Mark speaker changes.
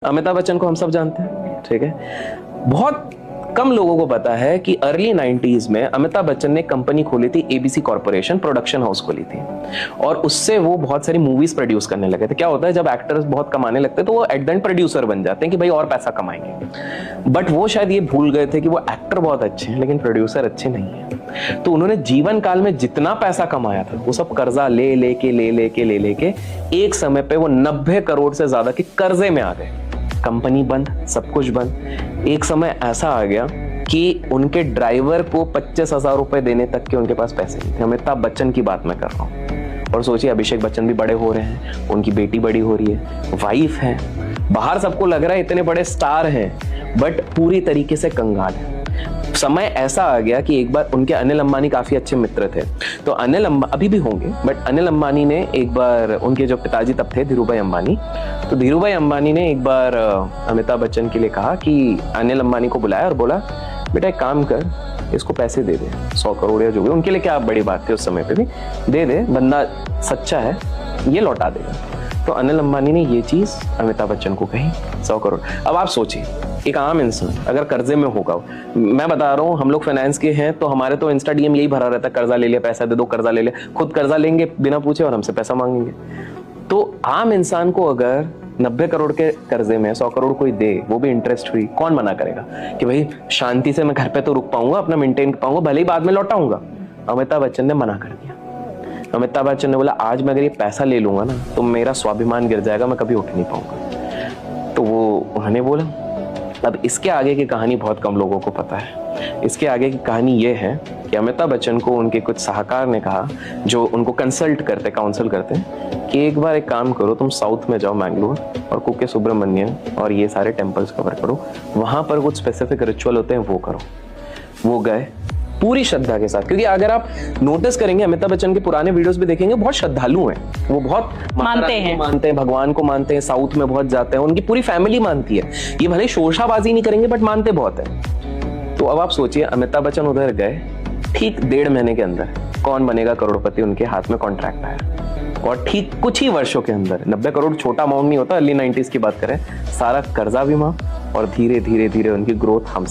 Speaker 1: अमिताभ बच्चन को हम सब जानते हैं, ठीक है। बहुत कम लोगों को पता है कि अर्ली 90s में अमिताभ बच्चन ने कंपनी खोली थी, एबीसी कॉर्पोरेशन प्रोडक्शन हाउस खोली थी, और उससे वो बहुत सारी मूवीज प्रोड्यूस करने लगे थे। क्या होता है जब एक्टर्स बहुत कमाने लगते हैं तो वो एट द एंड प्रोड्यूसर बन जाते हैं कि भाई और पैसा कमाएंगे, बट वो शायद ये भूल गए थे कि वो एक्टर बहुत अच्छे हैं लेकिन प्रोड्यूसर अच्छे नहीं है। तो उन्होंने जीवन काल में जितना पैसा कमाया था वो सब कर्जा ले लेके एक समय पे वो 90 करोड़ से ज्यादा के कर्जे में आ गए। कंपनी बंद, सब कुछ बंद। एक समय ऐसा आ गया कि उनके ड्राइवर को 25,000 रुपए देने तक के उनके पास पैसे नहीं थे। अमिताभ बच्चन की बात मैं कर रहा हूँ। और सोचिए अभिषेक बच्चन भी बड़े हो रहे हैं, उनकी बेटी बड़ी हो रही है, वाइफ है, बाहर सबको लग रहा है इतने बड़े स्टार हैं, बट पूरी तरीके से कंगाल है। समय ऐसा आ गया कि एक बार उनके अनिल अंबानी काफी अच्छे मित्र थे, तो अनिल अंबानी अभी भी होंगे, बट अनिल अंबानी ने एक बार, उनके जो पिताजी तब थे धीरूभाई अंबानी, तो धीरूभाई अंबानी ने एक बार अमिताभ बच्चन के लिए कहा कि अनिल अंबानी को बुलाया और बोला बेटा एक काम कर, इसको पैसे दे दे 100 करोड़ या जो भी, उनके लिए क्या बड़ी बात थी उस समय पे भी, दे दे, बंदा सच्चा है, ये लौटा देगा। तो अनिल अंबानी ने ये चीज अमिताभ बच्चन को कही, 100 करोड़। अब आप सोचिए एक आम इंसान अगर कर्जे में होगा, मैं बता रहा हूँ हम लोग फाइनेंस के हैं तो हमारे तो इंस्टा डीएम यही भरा रहता है, कर्जा ले लिया, पैसा दे दो, कर्जा ले लिया, खुद कर्जा लेंगे बिना पूछे और हमसे पैसा मांगेंगे। तो आम इंसान को अगर 90 करोड़ के कर्जे में 100 करोड़ कोई दे, वो भी इंटरेस्ट फ्री, कौन मना करेगा कि भाई शांति से मैं घर पे तो रुक पाऊंगा, अपना मेंटेन कर पाऊंगा, भले ही बाद में लौटाऊंगा। अमिताभ बच्चन ने मना कर दिया। अमिताभ बच्चन ने बोला आज मैं अगर ये पैसा ले लूंगा ना तो मेरा स्वाभिमान गिर जाएगा, मैं कभी उठ नहीं पाऊंगा। तो वो उन्होंने बोला। अब इसके आगे की कहानी बहुत कम लोगों को पता है। इसके आगे की कहानी ये है कि अमिताभ बच्चन को उनके कुछ सलाहकार ने कहा, जो उनको कंसल्ट करते, काउंसिल करते, कि एक बार एक काम करो, तुम साउथ में जाओ मैंगलोर और कुके सुब्रमण्यम और ये सारे टेम्पल्स कवर करो, वहां पर कुछ स्पेसिफिक रिचुअल होते हैं वो करो। वो गए पूरी श्रद्धा के साथ, क्योंकि अगर आप नोटिस करेंगे अमिताभ बच्चन के पुराने वीडियोस भी देखेंगे, बहुत श्रद्धालु हैं, वो बहुत मानते हैं, भगवान को मानते हैं, साउथ में बहुत जाते हैं, उनकी पूरी फैमिली मानती है। ये भले शोरशाबाजी नहीं करेंगे बट मानते बहुत है। तो अब आप सोचिए अमिताभ बच्चन उधर गए, ठीक 1.5 महीने के अंदर कौन बनेगा करोड़पति उनके हाथ में कॉन्ट्रैक्ट आया, और ठीक कुछ ही वर्षों के अंदर 90 करोड़ छोटा अमाउंट नहीं होता, अर्ली 90s की बात करें, सारा कर्जा भी माफ, और धीरे धीरे धीरे उनकी ग्रोथ हम